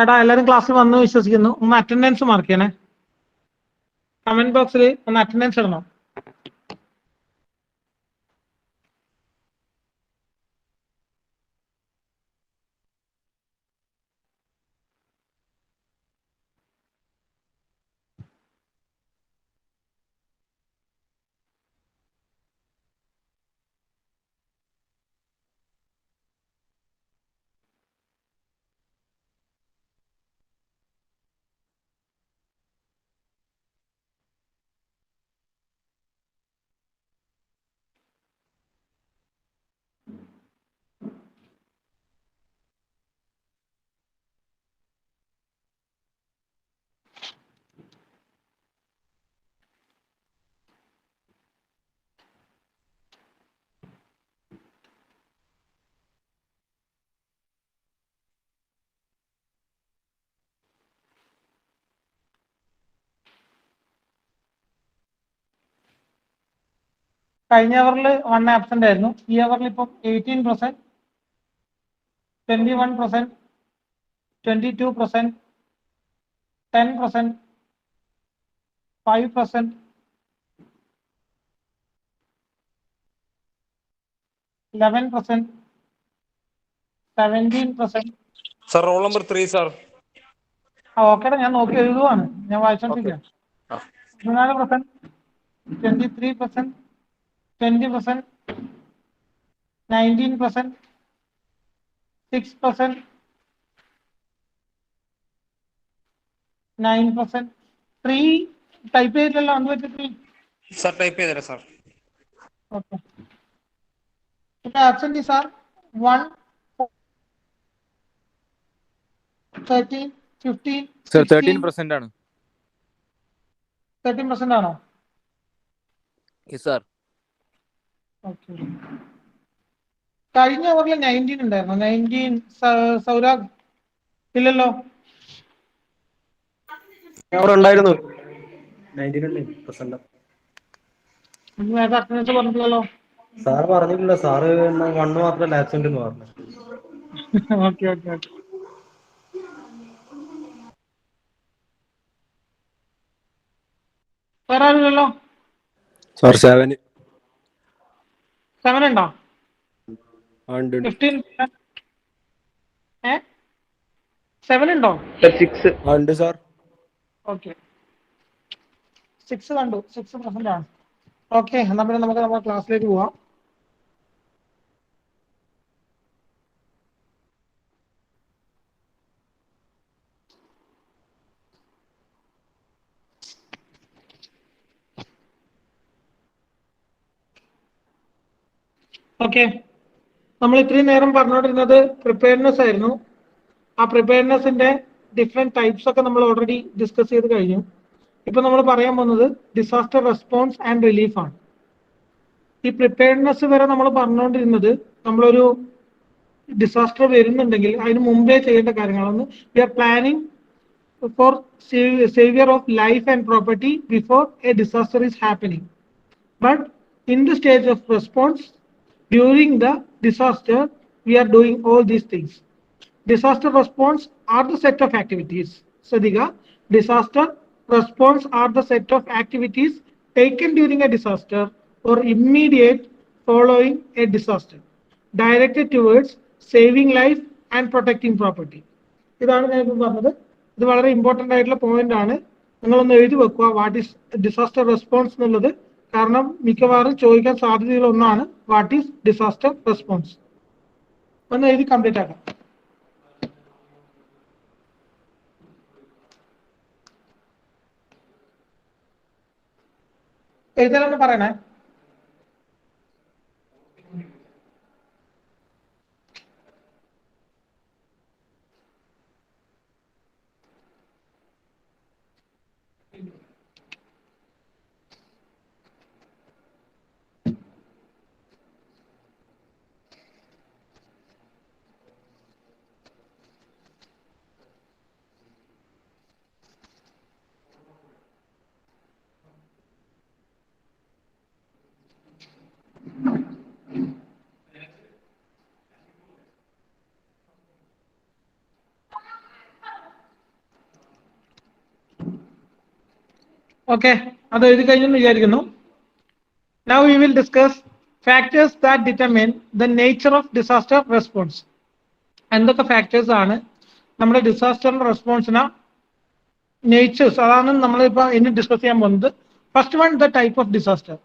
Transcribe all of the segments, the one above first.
എടാ എല്ലാവരും ക്ലാസ്സിൽ വന്നു വിശ്വസിക്കുന്നു. ഒന്ന് അറ്റൻഡൻസ് മാർക്ക് ചെയ്യണേ. കമന്റ് ബോക്സിൽ ഒന്ന് അറ്റൻഡൻസ് ഇടണം. കഴിഞ്ഞ അവറിൽ 1 ആബ്സെന്റ് ആയിരുന്നു. ഈ അവറിൽ ഇപ്പം 18%, 21%, 22%, 10%, 5%, 11%, 17%. Sir roll number 3 sir. ഓക്കേടാ, ഞാൻ നോക്കി എഴുതുവാണ്, ഞാൻ വായിച്ചോണ്ടിരിക്കുകയാണ്. 14%, 23%, 20%, 19%, 6%, 9%. 3 ടൈപ്പ് ചെയ്തില്ലല്ലോ, അന്ന് വെച്ചിട്ട് സാർ ടൈപ്പ് ചെയ്തരാം സാർ. ഓക്കെ. ആബ്സെന്റ് സാർ 1, 13, 15, 13% ആണ്. 13% ആണോ? Yes sir. ഓക്കെ. കഴിഞ്ഞ ഓവറിൽ 19 ഉണ്ടായിരുന്നു. 19 സൗരാഗ് ഇല്ലല്ലോ. അവിടെ ഉണ്ടായിരുന്നു 19%. അറ്റൻഡൻസ് പറഞ്ഞില്ലല്ലോ. സാറ് പറഞ്ഞിട്ടില്ല, സാറ് 1 മാത്രമല്ല ആബ്സെന്റ് എന്ന് പറഞ്ഞു. Okay okay okay. വേറെ ആരുമില്ലല്ലോ. സാർ 7 ഉണ്ടോ? 15 7 ഉണ്ടോ? 6 ഉണ്ട് സാർ. ഓക്കെ, 6 കണ്ടു. 6% ആണ്. ഓക്കെ, എന്നാ പിന്നെ നമുക്ക് നമ്മുടെ ക്ലാസ്സിലേക്ക് പോവാം. ഓക്കെ, നമ്മൾ ഇത്രയും നേരം പറഞ്ഞുകൊണ്ടിരുന്നത് പ്രിപ്പയർനെസ് ആയിരുന്നു. ആ പ്രിപ്പയർനെസിന്റെ ഡിഫറെന്റ് ടൈപ്സ് ഒക്കെ നമ്മൾ ഓൾറെഡി ഡിസ്കസ് ചെയ്ത് കഴിഞ്ഞു. ഇപ്പൊ നമ്മൾ പറയാൻ പോകുന്നത് ഡിസാസ്റ്റർ റെസ്പോൺസ് ആൻഡ് റിലീഫ് ആണ്. ഈ പ്രിപ്പയർനെസ് വരെ നമ്മൾ പറഞ്ഞുകൊണ്ടിരുന്നത് നമ്മളൊരു ഡിസാസ്റ്റർ വരുന്നുണ്ടെങ്കിൽ അതിന് മുമ്പേ ചെയ്യേണ്ട കാര്യങ്ങളൊന്ന് we are planning for saviour of life and property before a disaster is happening. But in the stage of response during the disaster, we are doing all these things. Disaster response are the set of activities. Sadiga, disaster response are the set of activities taken during a disaster or immediate following a disaster, directed towards saving life and protecting property. ഇതാണ് ഞാൻ ഇപ്പോൾ പറഞ്ഞത്. ഇത് വളരെ important ആയിട്ടുള്ള point ആണ്. നിങ്ങളൊന്ന് എഴുതി വെക്കുക വാട്ട് ഈസ് ഡിസാസ്റ്റർ റെസ്പോൺസ് എന്നുള്ളത്. കാരണം മിക്കവാറും ചോദിക്കാൻ സാധ്യതയുള്ള ഒന്നാണ് വാട്ട് ഈസ് ഡിസാസ്റ്റർ റെസ്പോൺസ്. ഒന്ന് എഴുതി കംപ്ലീറ്റ് ആക്കാം. എഴുതാനൊന്ന് പറയണേ. ഓക്കെ, അത് എഴുതി കഴിഞ്ഞെന്ന് വിചാരിക്കുന്നു. Now we will discuss factors that determine the nature of disaster response. എന്തൊക്കെ ഫാക്ടേഴ്സ് ആണ് നമ്മുടെ ഡിസാസ്റ്റർ റെസ്പോൺസിന് നേച്ചേഴ്സ്, അതാണ് നമ്മളിപ്പോൾ ഇനി ഡിസ്കസ് ചെയ്യാൻ പോകുന്നത്. First one, the type of disaster.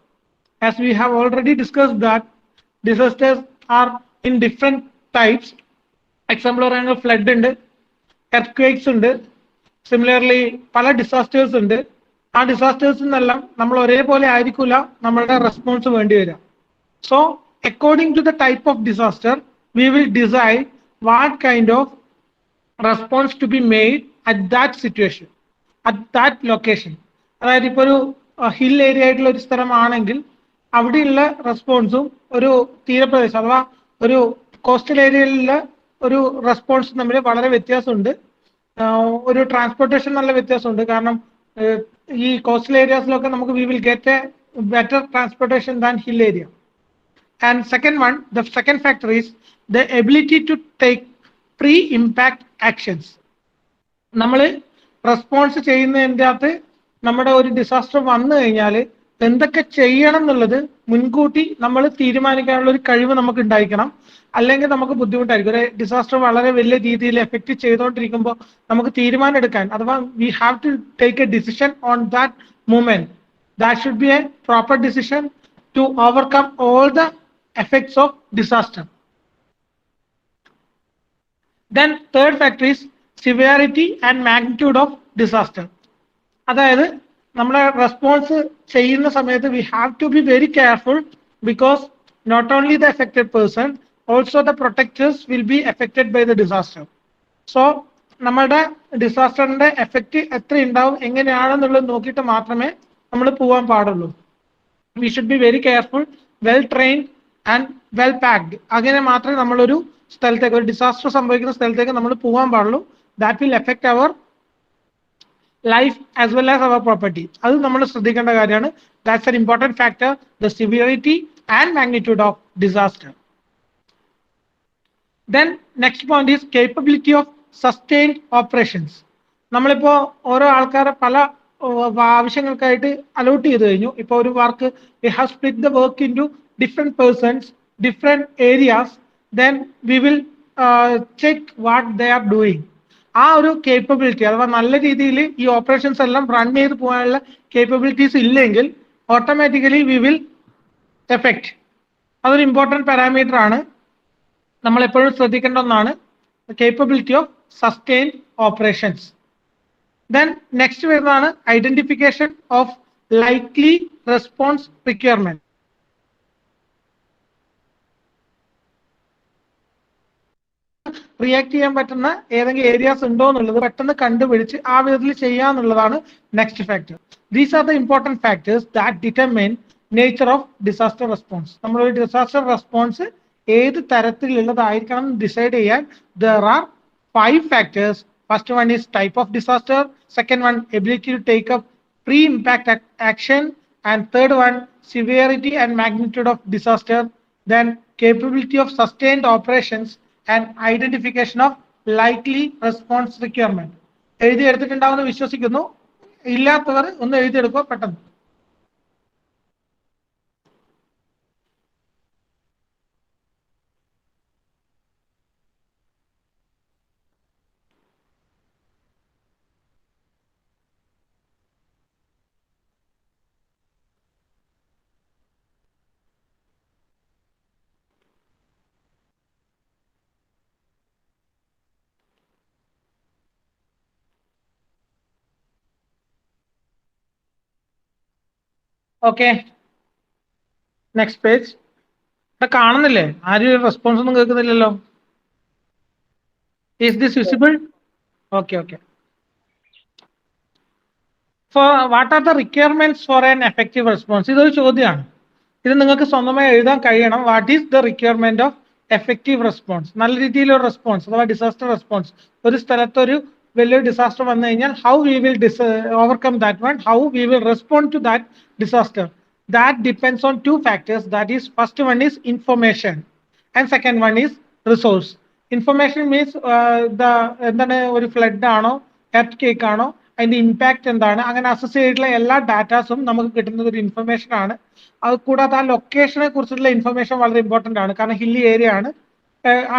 As we have already discussed that disasters are in different types. Example പറയുകയാണെങ്കിൽ flood ഉണ്ട്, എർത്ത്ക്വേക്സ് ഉണ്ട്, സിമിലർലി പല ഡിസാസ്റ്റേഴ്സ് ഉണ്ട്. ആ ഡിസാസ്റ്റേഴ്സിനെല്ലാം നമ്മൾ ഒരേപോലെ ആയിരിക്കില്ല നമ്മളുടെ റെസ്പോൺസ് വേണ്ടി വരിക. So according to the type of disaster we will decide what kind of response to be made at that situation, at that location. അതായത് ഇപ്പോൾ ഒരു ഹിൽ ഏരിയ ആയിട്ടുള്ള ഒരു സ്ഥലമാണെങ്കിൽ അവിടെയുള്ള റെസ്പോൺസും ഒരു തീരപ്രദേശം അഥവാ ഒരു കോസ്റ്റൽ ഏരിയയിലുള്ള ഒരു റെസ്പോൺസ് തമ്മിൽ വളരെ വ്യത്യാസമുണ്ട്. ഒരു ട്രാൻസ്പോർട്ടേഷൻ നല്ല വ്യത്യാസമുണ്ട്. കാരണം ഈ കോസ്റ്റൽ ഏരിയാസിലൊക്കെ നമുക്ക് we will get a better transportation than hill area. And second one, the second factor is the ability to take pre impact actions. നമ്മൾ റെസ്പോൺസ് ചെയ്യുന്നതിൻ്റെ അകത്ത് നമ്മുടെ ഒരു ഡിസാസ്റ്റർ വന്നു കഴിഞ്ഞാൽ എന്തൊക്കെ ചെയ്യണം എന്നുള്ളത് മുൻകൂട്ടി നമ്മൾ തീരുമാനിക്കാനുള്ള ഒരു കഴിവ് നമുക്ക് ഉണ്ടായിരിക്കണം. അല്ലെങ്കിൽ നമുക്ക് ബുദ്ധിമുട്ടായിരിക്കും. ഒരു ഡിസാസ്റ്റർ വളരെ വലിയ രീതിയിൽ എഫക്റ്റ് ചെയ്തുകൊണ്ടിരിക്കുമ്പോൾ നമുക്ക് തീരുമാനം എടുക്കാൻ, അഥവാ we have to take a decision on that moment. That should be a proper decision to overcome all the effects of disaster. Then third factor is severity and magnitude of disaster. അതായത് നമ്മളെ response ചെയ്യുന്ന സമയത്ത് we have to be very careful because not only the affected person, also the protectors will be affected by the disaster. So നമ്മുടെ ഡിസാസ്റ്ററിന്റെ effect എത്ര ഉണ്ടാവും, എങ്ങനെയാണെന്നുള്ളത് നോക്കിയിട്ട് മാത്രമേ നമ്മൾ പോകാൻ പാടുള്ളൂ. We should be very careful, well trained and well packed. അങ്ങനെ മാത്രമേ നമ്മളൊരു സ്ഥലത്തേക്ക്, ഒരു ഡിസാസ്റ്റർ സംഭവിക്കുന്ന സ്ഥലത്തേക്ക് നമ്മൾ പോകാൻ പാടുള്ളൂ. That will affect our life as well as our property. അത് നമ്മൾ ശ്രദ്ധിക്കേണ്ട കാര്യമാണ്. That's an important factor, the severity and magnitude of disaster. Then next point is capability of sustained operations. നമ്മളിപ്പോൾ ഓരോ ആൾക്കാരെ പല ആവശ്യങ്ങൾക്കായിട്ട് അലോട്ട് ചെയ്ത് കഴിഞ്ഞു. ഇപ്പോൾ ഒരു work we have split the work into different persons, different areas. Then we will check what they are doing. ആ ഒരു കേപ്പബിലിറ്റി അഥവാ നല്ല രീതിയിൽ ഈ ഓപ്പറേഷൻസ് എല്ലാം റൺ ചെയ്ത് പോകാനുള്ള കേപ്പബിലിറ്റീസ് ഇല്ലെങ്കിൽ ഓട്ടോമാറ്റിക്കലി വി വിൽ എഫക്റ്റ്. അതൊരു ഇമ്പോർട്ടൻറ്റ് പാരാമീറ്റർ ആണ്, നമ്മൾ എപ്പോഴും ശ്രദ്ധിക്കേണ്ട ഒന്നാണ്. Capability of sustained operations. Then next വരുന്നതാണ് identification of likely response requirement. React ചെയ്യാൻ പറ്റുന്ന ഏതെങ്കിലും ഏരിയാസ് ഉണ്ടോ എന്നുള്ളത് പെട്ടെന്ന് കണ്ടുപിടിച്ച് ആ വിധത്തിൽ ചെയ്യാന്നുള്ളതാണ് next factor. These are the important factors that determine nature of disaster response. നമ്മളൊരു ഡിസാസ്റ്റർ റെസ്പോൺസ് ഏത് തരത്തിലുള്ളതായിരിക്കണം ഡിസൈഡ് ചെയ്യാൻ there are 5 factors. First one is type of disaster, second one ability to take up pre-impact action, and third one severity and magnitude of disaster, then capability of sustained operations and identification of likely response requirement. എഴുതി എടുത്തിട്ടുണ്ടാവുമെന്ന് വിശ്വസിക്കുന്നു. ഇല്ലാത്തവർ ഒന്ന് എഴുതിയെടുക്കുക പെട്ടെന്ന്. Okay, next page. ഇവിടെ കാണുന്നില്ലേ? ആരും response ഒന്നും കേൾക്കുന്നില്ലല്ലോ. Is this visible? Okay okay. For what are the requirements for an effective response? ഇതൊരു ചോദ്യമാണ്. ഇത് നിങ്ങൾക്ക് സ്വന്തമായി എഴുതാൻ കഴിയണം. What is the requirement of effective response? നല്ല രീതിയിലൊരു റെസ്പോൺസ് അഥവാ ഡിസാസ്റ്റർ റെസ്പോൺസ്. ഒരു സ്ഥലത്തൊരു വലിയൊരു ഡിസാസ്റ്റർ വന്നു കഴിഞ്ഞാൽ how we will overcome that one, how we will respond to that disaster. That depends on 2 factors. That is, first one is information and second one is resource. Information means the എന്താണ്, ഒരു flood ആണോ, earthquake ആണോ, അതിന്റെ impact എന്താണ്, അങ്ങനെ assess ചെയ്തിട്ടുള്ള എല്ലാ ഡാറ്റാസും നമുക്ക് കിട്ടുന്നത് ഒരു ഇൻഫർമേഷൻ ആണ്. അത് കൂടാതെ ആ ലൊക്കേഷനെ കുറിച്ചുള്ള ഇൻഫർമേഷൻ വളരെ ഇമ്പോർട്ടന്റ് ആണ്. കാരണം ഹില്ലി ഏരിയ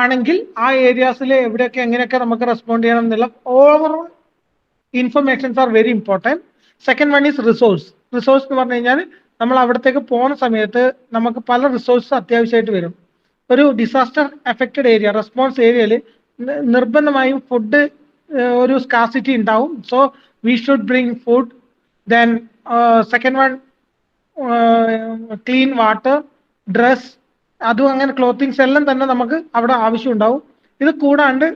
ആണെങ്കിൽ ആ ഏരിയാസിൽ എവിടെയൊക്കെ എങ്ങനെയൊക്കെ നമുക്ക് റെസ്പോണ്ട് ചെയ്യണം എന്നുള്ള overall informations are very important. Second one is resource. Resource എന്ന് പറഞ്ഞു കഴിഞ്ഞാൽ നമ്മൾ അവിടത്തേക്ക് പോകുന്ന സമയത്ത് നമുക്ക് പല റിസോഴ്സസ് അത്യാവശ്യമായിട്ട് വരും. ഒരു ഡിസാസ്റ്റർ എഫക്റ്റഡ് ഏരിയ, റെസ്പോൺസ് ഏരിയയിൽ നിർബന്ധമായും ഫുഡ് ഒരു സ്കാസിറ്റി ഉണ്ടാവും. So we should bring food. Then second one clean water, dress, അതും അങ്ങനെ ക്ലോത്തിങ്സ് എല്ലാം തന്നെ നമുക്ക് അവിടെ ആവശ്യം ഉണ്ടാവും. ഇത് കൂടാണ്ട്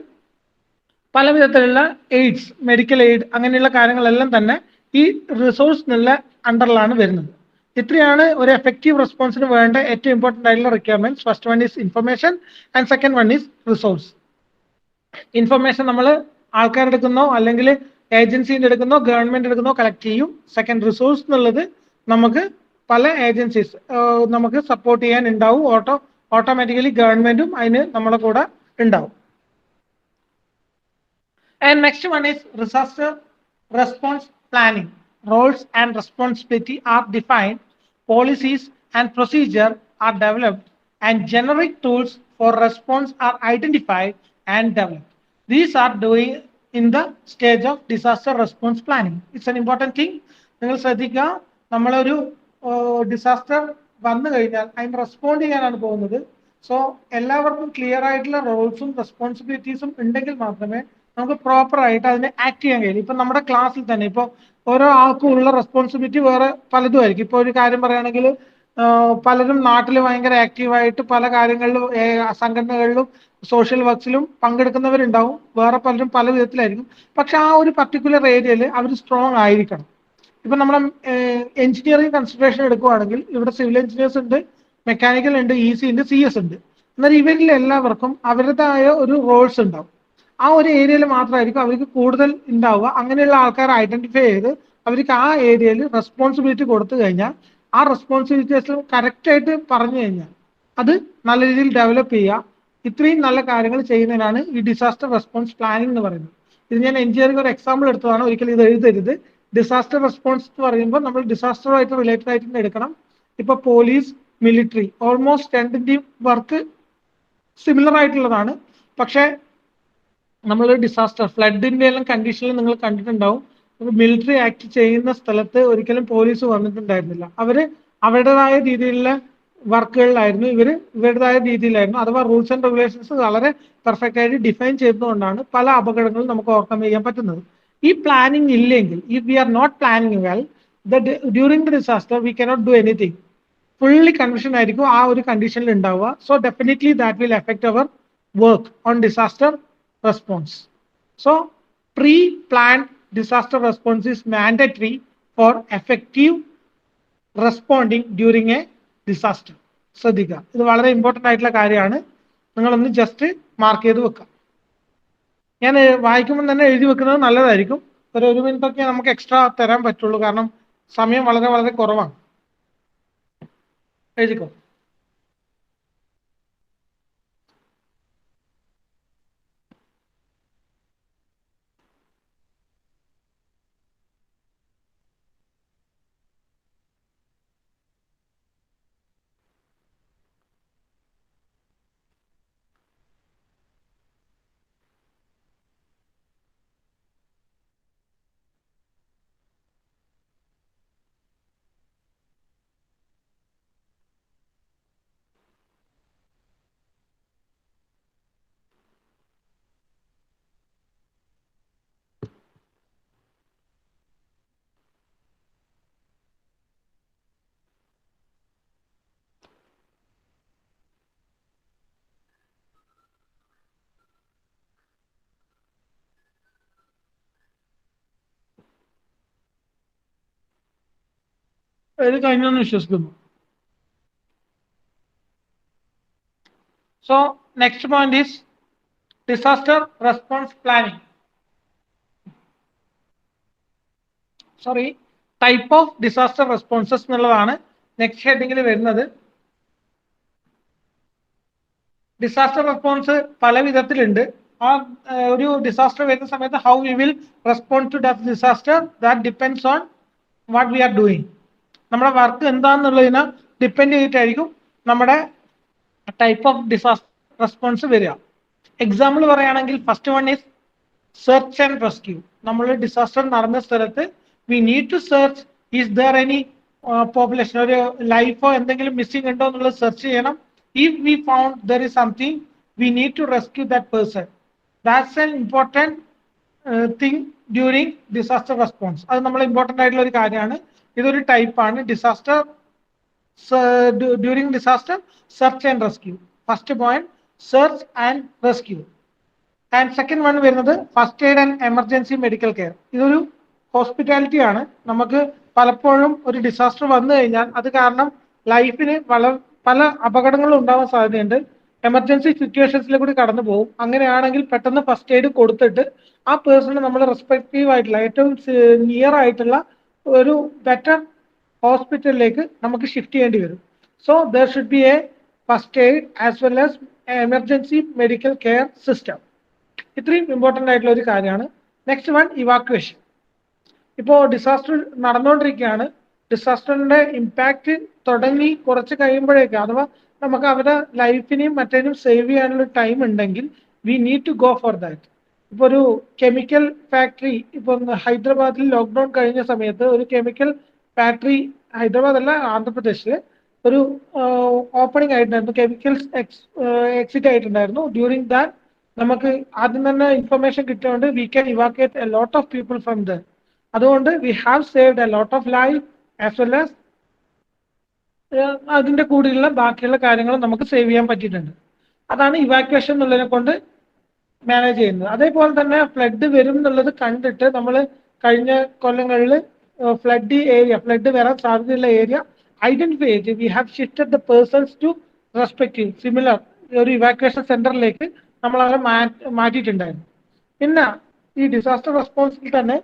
പല വിധത്തിലുള്ള എയ്ഡ്സ്, മെഡിക്കൽ എയ്ഡ്, അങ്ങനെയുള്ള കാര്യങ്ങളെല്ലാം തന്നെ ഈ റിസോഴ്സ് എന്നുള്ള അണ്ടറിലാണ് വരുന്നത്. ഇത്രയാണ് ഒരു എഫക്റ്റീവ് റെസ്പോൺസിന് വേണ്ട ഏറ്റവും ഇമ്പോർട്ടൻ്റ് ആയിട്ടുള്ള requirements. First one is information and second one is resource. Information നമ്മൾ ആൾക്കാർ എടുക്കുന്നോ അല്ലെങ്കിൽ ഏജൻസിന്റെ എടുക്കുന്നോ ഗവൺമെന്റ് എടുക്കുന്നോ കളക്ട് ചെയ്യും. സെക്കൻഡ് റിസോഴ്സ് എന്നുള്ളത് നമുക്ക് പല ഏജൻസീസ് നമുക്ക് സപ്പോർട്ട് ചെയ്യാൻ ഉണ്ടാവും. ഓട്ടോമാറ്റിക്കലി ഗവൺമെന്റും അതിന് നമ്മളെ കൂടെ ഉണ്ടാവും. And next one is disaster response planning. Roles and responsibility are defined, policies and procedure are developed, and generic tools for response are identified and developed. These are doing in the stage of disaster response planning. It's an important thing. നിങ്ങൾ ശ്രദ്ധിക്കുക, നമ്മളൊരു disaster വന്നു കഴിഞ്ഞാൽ അതിന് respond ചെയ്യാനാണ് പോകുന്നത്. So എല്ലാവർക്കും clear ആയിട്ടുള്ള റോൾസും റെസ്പോൺസിബിലിറ്റീസും ഉണ്ടെങ്കിൽ മാത്രമേ നമുക്ക് പ്രോപ്പർ ആയിട്ട് അതിനെ ആക്ട് ചെയ്യാൻ കഴിയും. ഇപ്പൊ നമ്മുടെ ക്ലാസ്സിൽ തന്നെ ഇപ്പോൾ ഓരോ ആൾക്കും ഉള്ള റെസ്പോൺസിബിലിറ്റി വേറെ പലതും ആയിരിക്കും. ഇപ്പോൾ ഒരു കാര്യം പറയുകയാണെങ്കിൽ പലരും നാട്ടിൽ ഭയങ്കര ആക്റ്റീവായിട്ട് പല കാര്യങ്ങളിലും സംഘടനകളിലും സോഷ്യൽ വർക്ക്സിലും പങ്കെടുക്കുന്നവരുണ്ടാവും. വേറെ പലരും പല വിധത്തിലായിരിക്കും. പക്ഷെ ആ ഒരു പർട്ടിക്കുലർ ഏരിയയിൽ അവർ സ്ട്രോങ് ആയിരിക്കണം. ഇപ്പൊ നമ്മുടെ എഞ്ചിനീയറിംഗ് കൺസിഡറേഷൻ എടുക്കുവാണെങ്കിൽ ഇവിടെ സിവിൽ എഞ്ചിനീയേഴ്സ് ഉണ്ട്, മെക്കാനിക്കൽ ഉണ്ട്, EC ഉണ്ട്, CS ഉണ്ട്. എന്നാൽ ഇവരിൽ എല്ലാവർക്കും അവരുടേതായ ഒരു റോൾസ് ഉണ്ടാവും. ആ ഒരു ഏരിയയിൽ മാത്രമായിരിക്കും അവർക്ക് കൂടുതൽ ഉണ്ടാവുക. അങ്ങനെയുള്ള ആൾക്കാരെ ഐഡന്റിഫൈ ചെയ്ത് അവർക്ക് ആ ഏരിയയിൽ റെസ്പോൺസിബിലിറ്റി കൊടുത്തു കഴിഞ്ഞാൽ ആ റെസ്പോൺസിബിലിറ്റീസ് കറക്റ്റായിട്ട് പറഞ്ഞു കഴിഞ്ഞാൽ അത് നല്ല രീതിയിൽ ഡെവലപ്പ് ചെയ്യുക. ഇത്രയും നല്ല കാര്യങ്ങൾ ചെയ്യുന്നതിനാണ് ഈ ഡിസാസ്റ്റർ റെസ്പോൺസ് പ്ലാനിംഗ് എന്ന് പറയുന്നത്. ഇത് ഞാൻ എഞ്ചിനീയറിംഗ് ഒരു എക്സാമ്പിൾ എടുത്തതാണ്, ഒരിക്കലും ഇത് എഴുതരുത്. ഡിസാസ്റ്റർ റെസ്പോൺസ് എന്ന് പറയുമ്പോൾ നമ്മൾ ഡിസാസ്റ്ററുമായിട്ട് റിലേറ്റഡ് ആയിട്ട് തന്നെ എടുക്കണം. ഇപ്പൊ പോലീസ്, മിലിറ്ററി ഓൾമോസ്റ്റ് രണ്ടിന്റെയും വർക്ക് സിമിലർ ആയിട്ടുള്ളതാണ്. പക്ഷേ നമ്മൾ ഡിസാസ്റ്റർ ഫ്ലഡിന്റെ എല്ലാം കണ്ടീഷനിൽ നിങ്ങൾ കണ്ടിട്ടുണ്ടാവും, മിലിറ്ററി ആക്ട് ചെയ്യുന്ന സ്ഥലത്ത് ഒരിക്കലും പോലീസ് വന്നിട്ടുണ്ടായിരുന്നില്ല. അവരുടേതായ രീതിയിലുള്ള വർക്കുകളിലായിരുന്നു, ഇവരുടേതായ രീതിയിലായിരുന്നു. അഥവാ റൂൾസ് ആൻഡ് റെഗുലേഷൻസ് വളരെ പെർഫെക്റ്റ് ആയിട്ട് ഡിഫൈൻ ചെയ്തതുകൊണ്ടാണ് പല അപകടങ്ങളും നമുക്ക് ഓവർകം ചെയ്യാൻ പറ്റുന്നത്. ഈ പ്ലാനിങ് ഇല്ലെങ്കിൽ, if we are not planning well, during the disaster we cannot do anything. Fully confusion ആയിരിക്കും ആ ഒരു കണ്ടീഷനിൽ ഉണ്ടാവുക. So definitely that will affect our work on disaster response. So pre-planned disaster response is mandatory for effective responding during a disaster. ശ്രദ്ധിക്കുക, ഇത് വളരെ important ആയിട്ടുള്ള കാര്യമാണ്. നിങ്ങളൊന്ന് ജസ്റ്റ് മാർക്ക് ചെയ്ത് വെക്കുക. ഞാൻ വായിക്കുമ്പോൾ തന്നെ എഴുതി വെക്കുന്നത് നല്ലതായിരിക്കും. ഒരു മിനിറ്റ് ഒക്കെ നമുക്ക് എക്സ്ട്രാ തരാൻ പറ്റുള്ളൂ, കാരണം സമയം വളരെ വളരെ കുറവാണ്. എഴുതിക്കോ. ഇത് കഴിഞ്ഞെന്ന് വിശ്വസിക്കുന്നു. So next point is disaster response planning. Sorry, type of disaster responses എന്നുള്ളതാണ് നെക്സ്റ്റ് ഹെഡിങ്ങിൽ വരുന്നത്. ഡിസാസ്റ്റർ റെസ്പോൺസ് പല വിധത്തിലുണ്ട്. ആ ഒരു ഡിസാസ്റ്റർ വരുന്ന സമയത്ത് how we will respond to that disaster that depends on what we are doing. നമ്മുടെ വർക്ക് എന്താണെന്നുള്ളതിനെ depend ചെയ്തിട്ടായിരിക്കും നമ്മുടെ ടൈപ്പ് ഓഫ് ഡിസാസ്റ്റർ റെസ്പോൺസ് വരിക. എക്സാമ്പിൾ പറയുകയാണെങ്കിൽ first one is search and rescue. നമ്മൾ ഡിസാസ്റ്റർ നടന്ന സ്ഥലത്ത് we need to search is there any population, ഒരു ലൈഫോ എന്തെങ്കിലും മിസ്സിംഗ് ഉണ്ടോ എന്നുള്ളത് സെർച്ച് ചെയ്യണം. If we found there is something we need to rescue that person. That's an important thing during disaster response. അത് നമ്മൾ ഇമ്പോർട്ടൻ്റ് ആയിട്ടുള്ള ഒരു കാര്യമാണ്. ഇതൊരു ടൈപ്പാണ് disaster during disaster search and rescue. First point search and rescue. And second one വരുന്നത് first aid and emergency medical care. ഇതൊരു hospitality ആണ്. നമുക്ക് പലപ്പോഴും ഒരു ഡിസാസ്റ്റർ വന്നു കഴിഞ്ഞാൽ അത് കാരണം ലൈഫിന് പല അപകടങ്ങളും ഉണ്ടാവാൻ സാധ്യതയുണ്ട്. എമർജൻസി സിറ്റുവേഷൻസിൽ കൂടി കടന്നു പോകും. അങ്ങനെയാണെങ്കിൽ പെട്ടെന്ന് ഫസ്റ്റ് എയ്ഡ് കൊടുത്തിട്ട് ആ പേഴ്സണ് നമ്മൾ റെസ്പെക്റ്റീവ് ആയിട്ടുള്ള ഏറ്റവും നിയർ ആയിട്ടുള്ള ഒരു ബെറ്റർ ഹോസ്പിറ്റലിലേക്ക് നമുക്ക് ഷിഫ്റ്റ് ചെയ്യേണ്ടി വരും. So there should be a first aid as well as emergency medical care system. ഇത്രയും ഇമ്പോർട്ടൻ്റ് ആയിട്ടുള്ള ഒരു കാര്യമാണ്. Next one evacuation. ഇപ്പോൾ ഡിസാസ്റ്റർ നടന്നുകൊണ്ടിരിക്കുകയാണ്. ഡിസാസ്റ്ററിന്റെ ഇമ്പാക്റ്റ് തുടങ്ങി കുറച്ച് കഴിയുമ്പോഴേക്ക് അഥവാ നമുക്ക് അവരുടെ ലൈഫിനെയും മറ്റേനും സേവ് ചെയ്യാനുള്ള ടൈം ഉണ്ടെങ്കിൽ we need to go for that. ഇപ്പോൾ ഒരു കെമിക്കൽ ഫാക്ടറി, ഇപ്പം ഹൈദരാബാദിൽ ലോക്ക്ഡൗൺ കഴിഞ്ഞ സമയത്ത് ഒരു കെമിക്കൽ ഫാക്ടറി, ഹൈദരാബാദ് അല്ല ആന്ധ്രാപ്രദേശിൽ ഒരു ഓപ്പണിംഗ് ആയിട്ടുണ്ടായിരുന്നു, കെമിക്കൽസ് എക്സിറ്റ് ആയിട്ടുണ്ടായിരുന്നു. ഡ്യൂറിങ് ദാറ്റ് നമുക്ക് ആദ്യം തന്നെ ഇൻഫർമേഷൻ കിട്ടിയതുകൊണ്ട് we can evacuate a lot of people from there. അതുകൊണ്ട് we have saved a lot of life as well as അതിന്റെ കൂടെയുള്ള ബാക്കിയുള്ള കാര്യങ്ങൾ നമുക്ക് സേവ് ചെയ്യാൻ പറ്റിയിട്ടുണ്ട്. അതാണ് ഇവാക്യുവേഷൻ എന്നുള്ളതിനെ കൊണ്ട് മാനേജ് ചെയ്യുന്നത്. അതേപോലെ തന്നെ ഫ്ലഡ് വരും എന്നുള്ളത് കണ്ടിട്ട് നമ്മൾ കഴിഞ്ഞ കൊല്ലങ്ങളിൽ ഫ്ലഡ് വരാൻ സാധ്യതയുള്ള ഏരിയ ഐഡന്റിഫൈ ചെയ്ത് we have shifted the persons to respective similar ഒരു ഇവാക്യുവേഷൻ സെന്ററിലേക്ക് നമ്മൾ അവരെ മാറ്റിയിട്ടുണ്ടായിരുന്നു. പിന്നെ ഈ ഡിസാസ്റ്റർ റെസ്പോൺസിൽ തന്നെ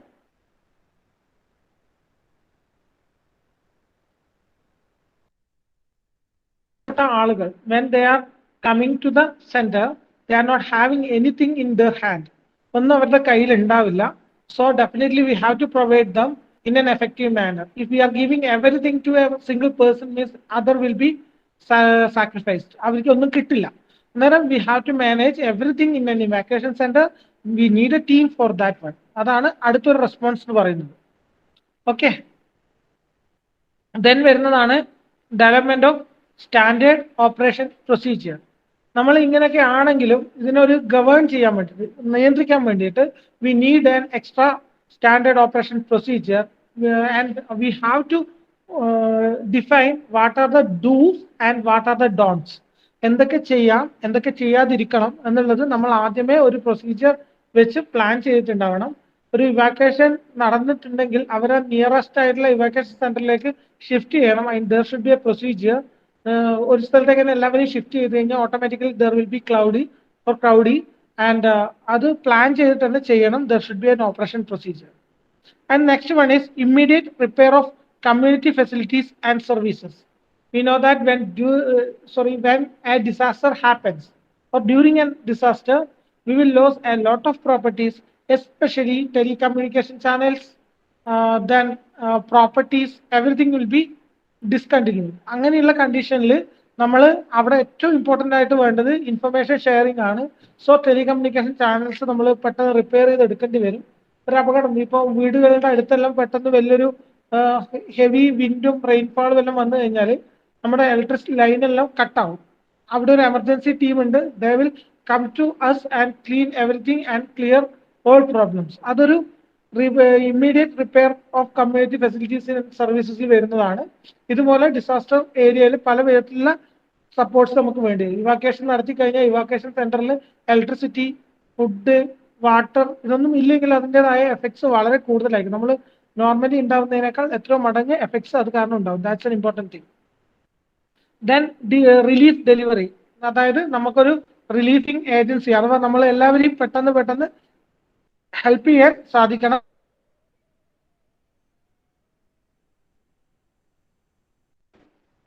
ആളുകൾ when they are coming to the center they are not having anything in their hand, ഒന്നും അവരുടെ കയ്യിൽ ഉണ്ടാവില്ല. So definitely we have to provide them in an effective manner. If we are giving everything to a single person means other will be sacrificed. അവർക്ക് ഒന്നും കിട്ടില്ല. അന്നേരം we have to manage everything in an evacuation center. We need a team for that one. അതാണ് അടുത്തൊരു response എന്ന് പറയുന്നത്. Okay, then വരുന്നതാണ് development of standard operation procedure. നമ്മൾ ഇങ്ങനെയൊക്കെ ആണെങ്കിലും ഇതിനൊരു ഗവേൺ ചെയ്യാൻ വേണ്ടിയിട്ട്, നിയന്ത്രിക്കാൻ വേണ്ടിയിട്ട് we need an extra standard operation procedure and we have to define what are the dos and what are the don'ts. എന്തൊക്കെ ചെയ്യാം, എന്തൊക്കെ ചെയ്യാതിരിക്കണം എന്നുള്ളത് നമ്മൾ ആദ്യമേ ഒരു പ്രൊസീജിയർ വെച്ച് പ്ലാൻ ചെയ്തിട്ടുണ്ടാവണം. ഒരു ഇവാക്വേഷൻ നടന്നിട്ടുണ്ടെങ്കിൽ അവരെ നിയറസ്റ്റ് ആയിട്ടുള്ള ഇവാക്വേഷൻ സെന്ററിലേക്ക് ഷിഫ്റ്റ് ചെയ്യണം. And there should be a procedure. ഒരു സ്ഥലത്തേക്ക് തന്നെ എല്ലാവരെയും ഷിഫ്റ്റ് ചെയ്ത് കഴിഞ്ഞാൽ automatically there will be crowdy and അത് പ്ലാൻ ചെയ്തിട്ട് തന്നെ ചെയ്യണം. There should be an operation procedure. And next one is immediate repair of community facilities and services. We know that when a disaster happens or during a disaster, we will lose a lot of properties, especially telecommunication channels, then properties, everything will be discontinued. അങ്ങനെയുള്ള കണ്ടീഷനിൽ നമ്മൾ അവിടെ ഏറ്റവും important ആയിട്ട് വേണ്ടത് information sharing ആണ്. So telecommunication channels നമ്മൾ പെട്ടെന്ന് റിപ്പയർ ചെയ്ത് എടുക്കേണ്ടി വരും. ഒരു അപകടം ഇപ്പോൾ വീടുകളുടെ അടുത്തെല്ലാം പെട്ടെന്ന് വലിയൊരു ഹെവി വിൻഡും റെയിൻഫാളും എല്ലാം വന്നു കഴിഞ്ഞാൽ നമ്മുടെ ഇലക്ട്രിസിറ്റി ലൈനെല്ലാം കട്ടാവും. അവിടെ ഒരു എമർജൻസി ടീം ഉണ്ട്. They will come to us and clean everything and clear all problems. അതൊരു immediate repair of community facilities സർവീസസിൽ വരുന്നതാണ്. ഇതുപോലെ ഡിസാസ്റ്റർ ഏരിയയിൽ പല വിധത്തിലുള്ള സപ്പോർട്ട്സ് നമുക്ക് വേണ്ടി വരും. ഇവാക്വേഷൻ നടത്തി കഴിഞ്ഞാൽ ഇവാക്വേഷൻ സെന്ററിൽ ഇലക്ട്രിസിറ്റി, ഫുഡ്, വാട്ടർ ഇതൊന്നും ഇല്ലെങ്കിൽ അതിൻ്റെതായ എഫക്ട്സ് വളരെ കൂടുതലായിരിക്കും. നമ്മൾ നോർമലി ഉണ്ടാവുന്നതിനേക്കാൾ എത്രയോ മടങ്ങ് എഫക്ട്സ് അത് കാരണം ഉണ്ടാവും. That's an important thing. Then relief delivery, അതായത് നമുക്കൊരു റിലീഫിംഗ് ഏജൻസി അഥവാ നമ്മൾ എല്ലാവരെയും പെട്ടെന്ന് ഹെൽപ്പ് ചെയ്യാൻ സാധിക്കണം.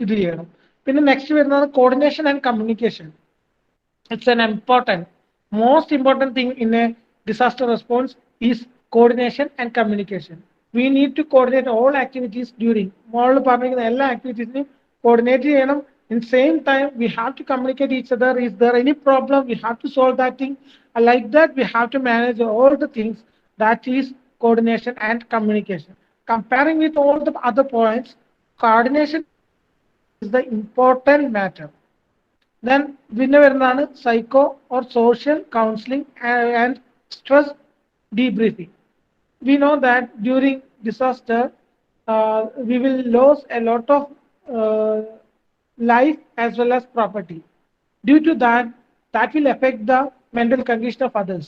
ഇത് ചെയ്യണം. പിന്നെ നെക്സ്റ്റ് വരുന്നത് coordination and communication. It's an important. most important thing in a disaster response is coordination and communication. We need to coordinate all activities during all പറഞ്ഞിരിക്കുന്ന എല്ലാ ആക്ടിവിറ്റീസിനും കോർഡിനേറ്റ് ചെയ്യണം. In same time we have to communicate each other. Is there any problem, we have to solve that thing. Like that we have to manage all the things. That is coordination and communication. Comparing with all the other points, coordination is the important matter. Then പിന്നെ വരുന്നതാണ് psycho or social counseling and stress debriefing. We know that during disaster we will lose a lot of life as well as property. Due to that, that will affect the mental condition of others.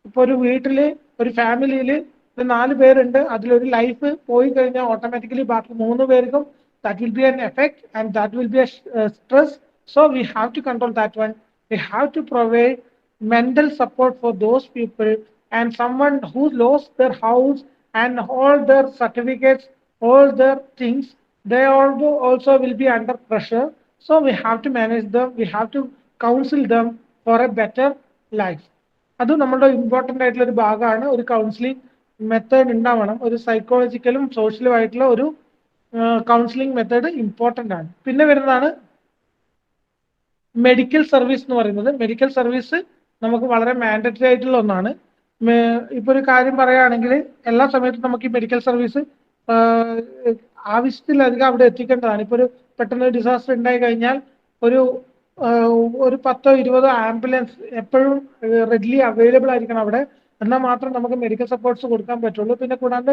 ഇപ്പോൾ ഒരു വീട്ടിൽ ഒരു ഫാമിലിയിൽ 4 പേരുണ്ട്, അതിലൊരു life പോയി കഴിഞ്ഞാൽ automatically ബാക്കി 3 പേർക്കും that will be an effect and that will be a stress. So we have to control that one. We have to provide mental support for those people, and someone who lost their house and all their certificates, all their things, they also will be under pressure. So we have to manage them, we have to counsel them for a better life. അത് നമ്മുടെ important ആയിട്ടുള്ള ഒരു ഭാഗമാണ്. ഒരു counselling method ഉണ്ടാവണം. ഒരു സൈക്കോളജിക്കലും സോഷ്യലും ആയിട്ടുള്ള ഒരു കൗൺസിലിംഗ് മെത്തേഡ് ഇമ്പോർട്ടൻ്റ് ആണ്. പിന്നെ വരുന്നതാണ് മെഡിക്കൽ സർവീസ് എന്ന് പറയുന്നത്. മെഡിക്കൽ സർവീസ് നമുക്ക് വളരെ മാൻഡറ്ററി ആയിട്ടുള്ള ഒന്നാണ്. ഇപ്പൊ ഒരു കാര്യം പറയുകയാണെങ്കിൽ എല്ലാ സമയത്തും നമുക്ക് ഈ മെഡിക്കൽ സർവീസ് ആവശ്യത്തിലധികം അവിടെ എത്തിക്കേണ്ടതാണ്. ഇപ്പൊ ഒരു പെട്ടെന്ന് ഡിസാസ്റ്റർ ഉണ്ടായി കഴിഞ്ഞാൽ ഒരു 10-20 ആംബുലൻസ് എപ്പോഴും റെഡിലി അവൈലബിൾ ആയിരിക്കണം അവിടെ. എന്നാൽ മാത്രം നമുക്ക് മെഡിക്കൽ സപ്പോർട്ട്സ് കൊടുക്കാൻ പറ്റുള്ളൂ. പിന്നെ കൂടാണ്ട്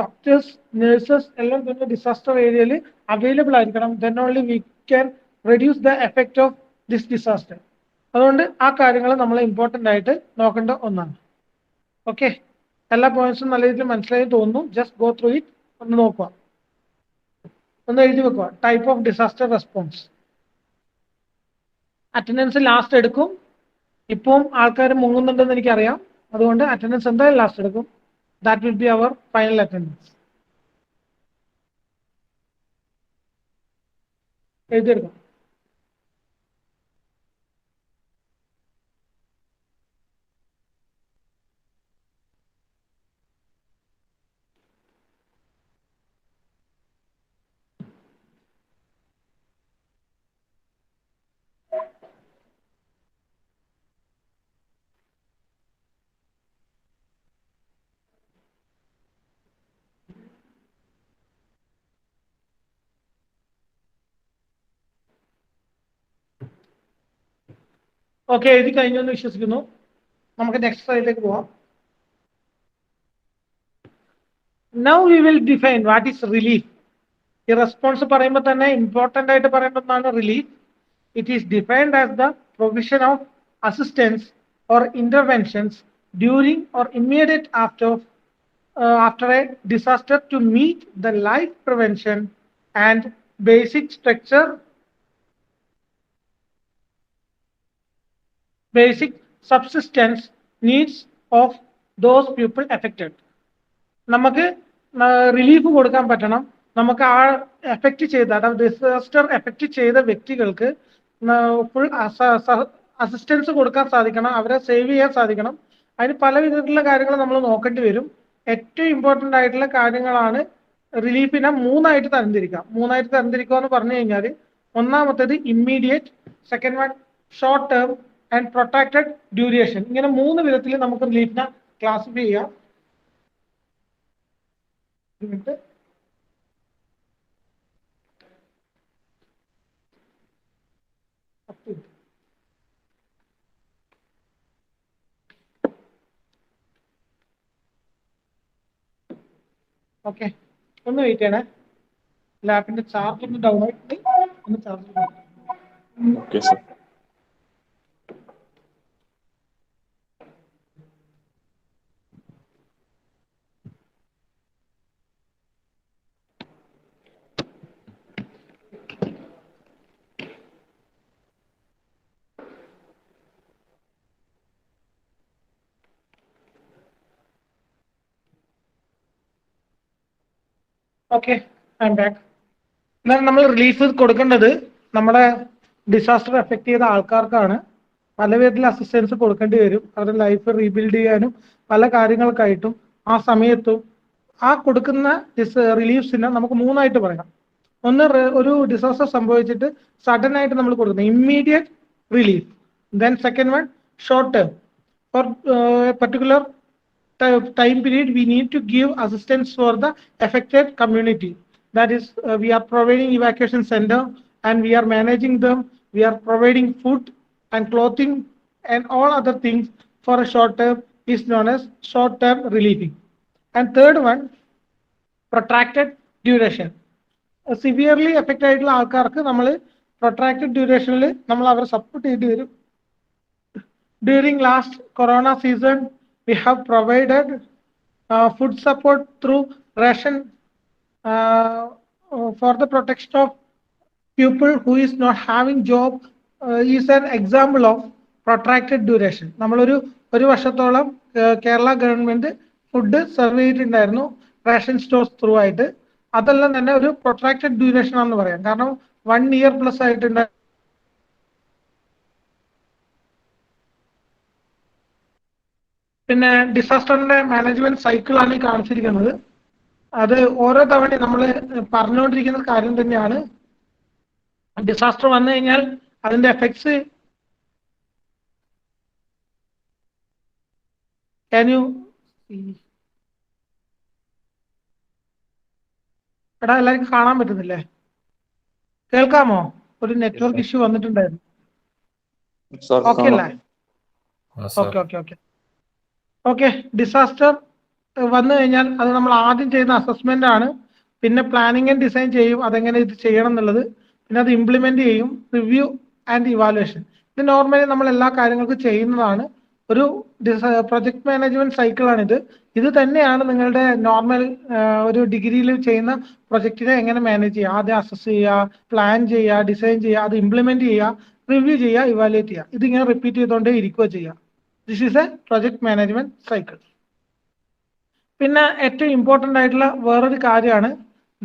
ഡോക്ടേഴ്സ്, നഴ്സസ് എല്ലാം തന്നെ ഡിസാസ്റ്റർ ഏരിയയിൽ അവൈലബിൾ ആയിരിക്കണം. Then only we can reduce the effect of this disaster. അതുകൊണ്ട് ആ കാര്യങ്ങൾ നമ്മൾ ഇമ്പോർട്ടൻ്റ് ആയിട്ട് നോക്കേണ്ട ഒന്നാണ്. ഓക്കെ, എല്ലാ പോയിന്റ്സും നല്ല രീതിയിൽ മനസ്സിലായി തോന്നുന്നു. ജസ്റ്റ് ഗോ ത്രൂ ഇറ്റ്, ഒന്ന് നോക്കുക, ഒന്ന് എഴുതി വെക്കുക. Type of disaster response. Attendance last എടുക്കും. ഇപ്പം ആൾക്കാർ മുങ്ങുന്നുണ്ടെന്ന് എനിക്കറിയാം, അതുകൊണ്ട് അറ്റൻഡൻസ് എന്തായാലും ലാസ്റ്റ് എടുക്കും. That will be our final attendance. എഴുതിയെടുക്കാം. ഓക്കെ, എഴുതി കഴിഞ്ഞു എന്ന് വിശ്വസിക്കുന്നു. നമുക്ക് നെക്സ്റ്റ് സ്ലൈഡിലേക്ക് പോവാം. Now we will define what is relief. ഈ റെസ്പോൺസ് പറയുമ്പോൾ തന്നെ ഇമ്പോർട്ടൻ്റ് ആയിട്ട് പറയേണ്ട ഒന്നാണ് relief. It is defined as the provision of assistance or interventions during or immediate after a disaster to meet the life prevention and basic subsistence needs of those people affected. നമുക്ക് relief കൊടുക്കാൻ പറ്റണം. നമുക്ക് ആ effect ചെയ്ത, അതായത് disaster effect ചെയ്ത വ്യക്തികൾക്ക് full assistance കൊടുക്കാൻ സാധിക്കണം, അവരെ സേവ് ചെയ്യാൻ സാധിക്കണം. അതിന് പല വിധത്തിലുള്ള കാര്യങ്ങൾ നമ്മൾ നോക്കേണ്ടി വരും. ഏറ്റവും ഇമ്പോർട്ടൻ്റ് ആയിട്ടുള്ള കാര്യങ്ങളാണ് റിലീഫിനെ മൂന്നായിട്ട് തരംതിരിക്കുക എന്ന് പറഞ്ഞു കഴിഞ്ഞാൽ, ഒന്നാമത്തേത് immediate, second one short term and protected duration. ഇങ്ങനെ 3 വിധത്തിൽ നമുക്ക് റിലീഫിനെ ക്ലാസിഫൈ ചെയ്യാം. ഓക്കെ, ഒന്ന് വെയിറ്റ് ചെയ്യണേ. ലാപ്പിന്റെ ചാർജ് ഒന്ന് ഡൗൺ ആയിട്ട് ഒന്ന് charge. Okay sir. Okay, I M back. എന്നാൽ നമ്മൾ റിലീഫ് കൊടുക്കേണ്ടത് നമ്മുടെ ഡിസാസ്റ്റർ എഫക്ട് ചെയ്ത ആൾക്കാർക്കാണ്. പല പേരിൽ അസിസ്റ്റൻസ് കൊടുക്കേണ്ടി വരും. അവരുടെ ലൈഫ് റീബിൽഡ് ചെയ്യാനും പല കാര്യങ്ങൾക്കായിട്ടും ആ സമയത്തും ആ കൊടുക്കുന്ന റിലീഫ്സിനെ നമുക്ക് മൂന്നായിട്ട് പറയാം. ഒന്ന് ഒരു ഡിസാസ്റ്റർ സംഭവിച്ചിട്ട് സഡൻ ആയിട്ട് നമ്മൾ കൊടുക്കുന്നത് immediate relief. Then second one short term. For particular time period we need to give assistance for the affected community. That is, we are providing evacuation center and we are managing them. We are providing food and clothing and all other things for a short term is known as short term relieving. And third one, protracted duration. Severely effect ആയിട്ടുള്ള ആൾക്കാർക്ക് നമ്മൾ protracted ഡ്യൂറേഷനിൽ നമ്മൾ അവരെ support ചെയ്യേണ്ടി വരും. During last corona season, we have provided food support through ration for the protection of people who is not having job is an example of protracted duration. ഒരു വർഷത്തോളം Kerala government food serve ചെയ്തിട്ടുണ്ടായിരുന്നു ration stores through ആയിട്ട്. അതെല്ലാം തന്നെ ഒരു protracted duration ആണെന്ന് പറയാം. കാരണം 1 year പ്ലസ് ആയിട്ടുണ്ട്. പിന്നെ ഡിസാസ്റ്ററിന്റെ മാനേജ്മെന്റ് സൈക്കിൾ ആണ് ഈ കാണിച്ചിരിക്കുന്നത്. അത് ഓരോ തവണ നമ്മൾ പറഞ്ഞുകൊണ്ടിരിക്കുന്ന കാര്യം തന്നെയാണ്. ഡിസാസ്റ്റർ വന്നു കഴിഞ്ഞാൽ അതിന്റെ എഫക്ട്സ് എടാ എല്ലാവർക്കും കാണാൻ പറ്റുന്നില്ലേ? കേൾക്കാമോ? ഒരു നെറ്റ്വർക്ക് ഇഷ്യൂ വന്നിട്ടുണ്ടായിരുന്നു. Sir, ഓക്കെ അല്ലേ? Okay okay okay okay. Disaster വന്നു കഴിഞ്ഞാൽ അത് നമ്മൾ ആദ്യം ചെയ്യുന്ന അസസ്മെന്റ് ആണ്. പിന്നെ പ്ലാനിങ് ആൻഡ് ഡിസൈൻ ചെയ്യും അതെങ്ങനെ ഇത് ചെയ്യണം എന്നുള്ളത്. പിന്നെ അത് ഇംപ്ലിമെന്റ് ചെയ്യും, റിവ്യൂ ആൻഡ് ഇവാലുവേഷൻ. ഇത് നോർമലി നമ്മൾ എല്ലാ കാര്യങ്ങൾക്കും ചെയ്യുന്നതാണ്. ഒരു പ്രൊജക്ട് മാനേജ്മെന്റ് സൈക്കിളാണിത്. ഇത് തന്നെയാണ് നിങ്ങളുടെ നോർമൽ ഒരു ഡിഗ്രിയിൽ ചെയ്യുന്ന പ്രൊജക്റ്റിനെ എങ്ങനെ മാനേജ് ചെയ്യുക. ആദ്യം അസസ് ചെയ്യുക, പ്ലാൻ ചെയ്യുക, ഡിസൈൻ ചെയ്യുക, അത് ഇംപ്ലിമെന്റ് ചെയ്യുക, റിവ്യൂ ചെയ്യുക, ഇവാലുവേറ്റ് ചെയ്യുക. ഇതിങ്ങനെ റിപ്പീറ്റ് ചെയ്തുകൊണ്ടേ ഇരിക്കുക ചെയ്യുക. This is A project management cycle. പിന്നെ ഏറ്റവും ഇമ്പോർട്ടൻ്റ് ആയിട്ടുള്ള വേറൊരു കാര്യമാണ്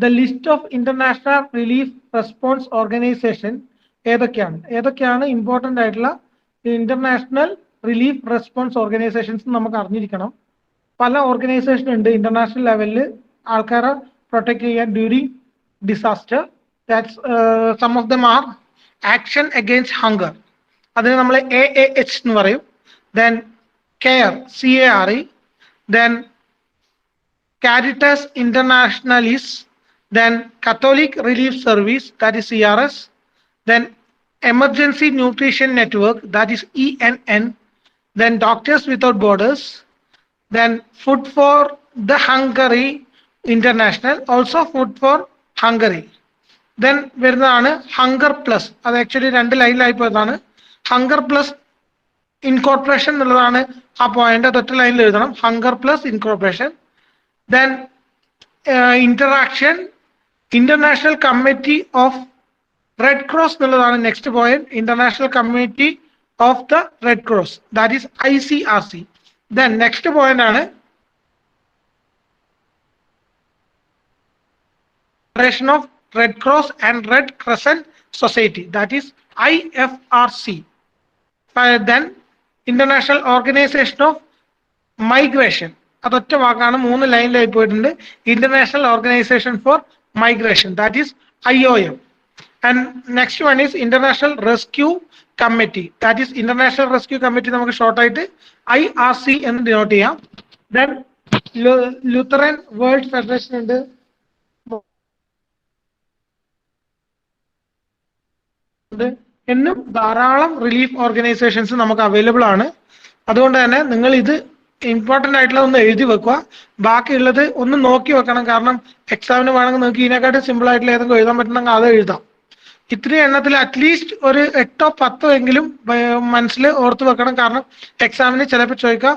the list of international relief response organisation. ഏതൊക്കെയാണ് ഇമ്പോർട്ടൻ്റ് ആയിട്ടുള്ള ഇന്റർനാഷണൽ റിലീഫ് റെസ്പോൺസ് ഓർഗനൈസേഷൻസ് നമുക്ക് അറിഞ്ഞിരിക്കണം. പല ഓർഗനൈസേഷൻ ഉണ്ട് ഇന്റർനാഷണൽ ലെവലിൽ ആൾക്കാരെ പ്രൊട്ടക്ട് ചെയ്യാൻ during disaster. That's some of them are action against hunger, അതിന് നമ്മൾ AAH എന്ന് പറയും. Then care, CARE, then Caritas Internationalis, then Catholic Relief Service, that is CRS, then Emergency Nutrition Network, that is ENN, then Doctors Without Borders, then Food for the Hungary International, also Food for Hungary. Then വരുന്നതാണ് hunger plus. അത് actually 2 ലൈനിലായി പോയതാണ്. Hunger plus incorporation എന്നുള്ളതാണ് ആ point. അതൊറ്റ ലൈനിൽ എഴുതണം, hunger plus incorporation. Then interaction, International Committee of Red Cross എന്നുള്ളതാണ് next point. International Committee of the Red Cross, that is ICRC. Then next point ആണ് Federation of Red Cross and Red Crescent Society, that is IFRC. Then International Organization of Migration, അതൊറ്റ വാക്കാണ്, 3 ലൈനിലായി പോയിട്ടുണ്ട്. International Organization for Migration, that is IOM. And next one is International Rescue Committee, that is International Rescue committee നമുക്ക് ഷോർട്ടായിട്ട് IRC എന്ന് denote ചെയ്യാം. Then ലുത്തറൻ world federation ഉണ്ട്. എന്നും ധാരാളം റിലീഫ് ഓർഗനൈസേഷൻസ് നമുക്ക് അവൈലബിൾ ആണ്. അതുകൊണ്ട് തന്നെ നിങ്ങൾ ഇത് ഇമ്പോർട്ടൻ്റ് ആയിട്ടുള്ള ഒന്ന് എഴുതി വെക്കുക. ബാക്കിയുള്ളത് ഒന്ന് നോക്കി വെക്കണം. കാരണം എക്സാമിന് വേണമെങ്കിൽ നിങ്ങൾക്ക് ഇതിനെക്കാട്ടും സിമ്പിൾ ആയിട്ടുള്ള ഏതെങ്കിലും എഴുതാൻ പറ്റണമെങ്കിൽ അത് എഴുതാം. ഇത്രയും എണ്ണത്തിൽ അറ്റ്ലീസ്റ്റ് ഒരു 8ഓ 10ഓ എങ്കിലും മനസ്സിൽ ഓർത്ത് വെക്കണം. കാരണം എക്സാമിന് ചിലപ്പോൾ ചോദിക്കാം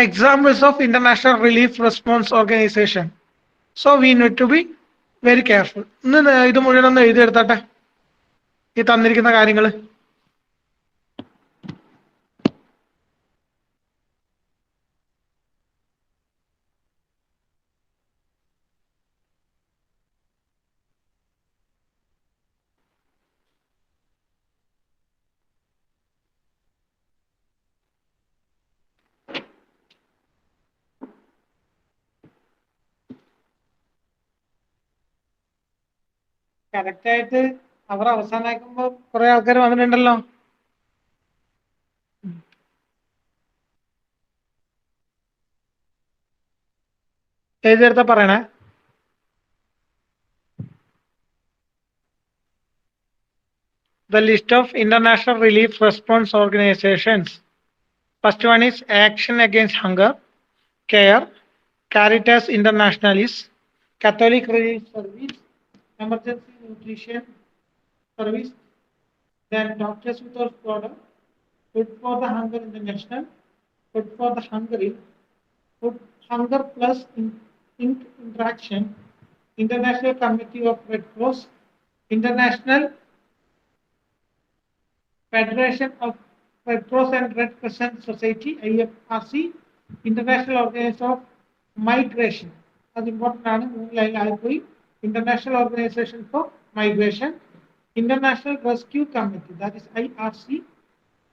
examples of international relief response organisation. So we need to be very careful. ഇന്ന് ഇത് മുഴുവൻ ഒന്ന് എഴുതിയെടുത്താട്ടെ ഈ തന്നിരിക്കുന്ന കാര്യങ്ങൾ. കറക്റ്റ് ആയിട്ട് അവർ അവസാനമാക്കുമ്പോ കുറെ ആൾക്കാർ വന്നിട്ടുണ്ടല്ലോ. എഴുതിയെടുത്ത പറയണേ. The list of international relief response organizations. First one is Action Against Hunger, CARE, Caritas Internationalis, Catholic Relief Service, Emergency Nutrition Service, then Doctors Without Borders, Food for the Hunger International, Food for the Hungry, Food Hunger Plus Interaction, International Committee of Red Cross, International Federation of Red Cross and Red Crescent Society, IFRC, International Organization of Migration. That's important. International Organization for Migration, International Rescue Committee, that is IRC,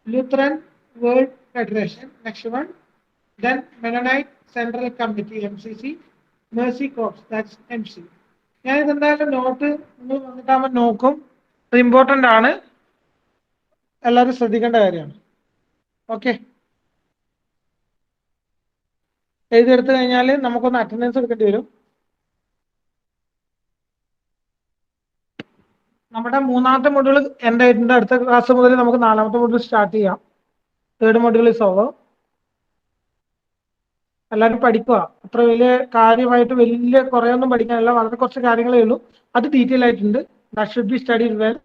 Lutheran World Federation, next one. Then Mennonite Central Committee, MCC, Mercy Corps, that's MC. ഞാൻ ഇതെന്തായാലും not വന്നിട്ടാകുമ്പോൾ നോക്കും. അത് important ആണ്, എല്ലാവരും ശ്രദ്ധിക്കേണ്ട കാര്യമാണ്. Okay, എഴുതിയെടുത്തു കഴിഞ്ഞാൽ നമുക്കൊന്ന് അറ്റൻഡൻസ് എടുക്കേണ്ടി വരും. നമ്മുടെ മൂന്നാമത്തെ മൊഡ്യൂൾ എൻ്റെ ആയിട്ടുണ്ട്. അടുത്ത ക്ലാസ് മുതൽ നമുക്ക് നാലാമത്തെ മൊഡ്യൂൾ സ്റ്റാർട്ട് ചെയ്യാം. Third module is over. എല്ലാവരും പഠിക്കുക. അത്ര വലിയ കാര്യമായിട്ട് വലിയ കുറേ ഒന്നും പഠിക്കാനല്ല, വളരെ കുറച്ച് കാര്യങ്ങളേ ഉള്ളൂ. അത് ഡീറ്റെയിൽ ആയിട്ടുണ്ട്. That should B studied well.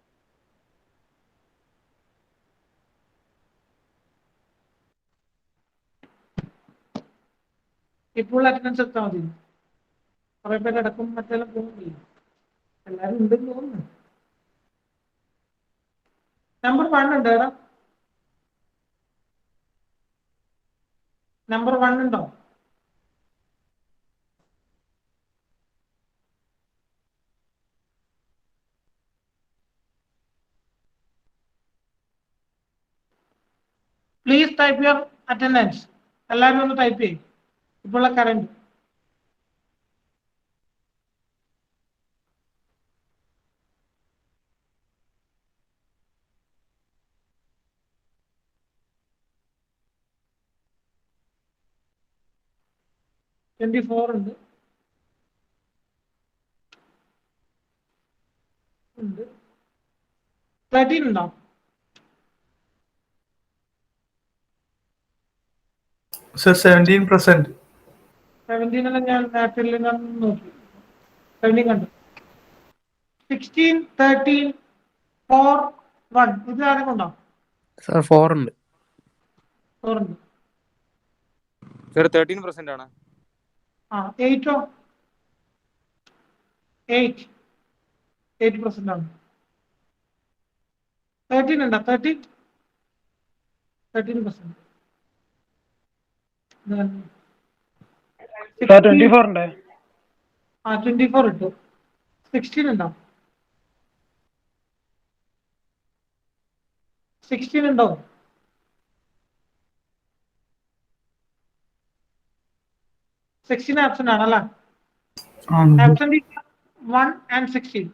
ഇപ്പോൾ അറ്റൻഡൻസ് എടുത്താൽ മതി. കുറെ പേര് അടക്കം മറ്റെല്ലാം പോകുന്നില്ല, എല്ലാവരും ഉണ്ടെന്ന് തോന്നുന്നു. നമ്പർ 1 ഉണ്ട് ഏടാ? നമ്പർ 1 ഉണ്ടോ? Please type your attendance. എല്ലാവരും ഒന്ന് ടൈപ്പ് ചെയ്യും. ഇപ്പോഴുള്ള കറണ്ട് ഉണ്ട്. 13 ഉണ്ടോ? സർ 17%. 17 അല്ല, ഞാൻ നേരത്തെ നോക്കി. 17 കണ്ടു. 16, 13, 4, 1 ഇത് ആരും ഉണ്ടോ? സാർ 4 ഉണ്ട്. 4 ഉണ്ട്. സാർ 13% ആണ്. 8ഓ? 8% ആണ്. 13 ഉണ്ടോ? 13%. 24 ഉണ്ട്. 24 ഇട്ടു. 16 ഉണ്ടോ? 16 ഉണ്ടോ? 16 ആബ്സെന്റ് ആണല്ലേ? Absent is 1 and 16.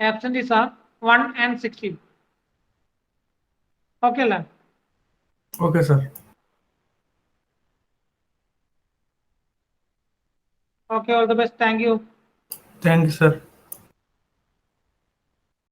Absentees are 1 and 16. Okay, അല്ലേ? Okay sir. Okay, all the best. Thank you. Thank you sir.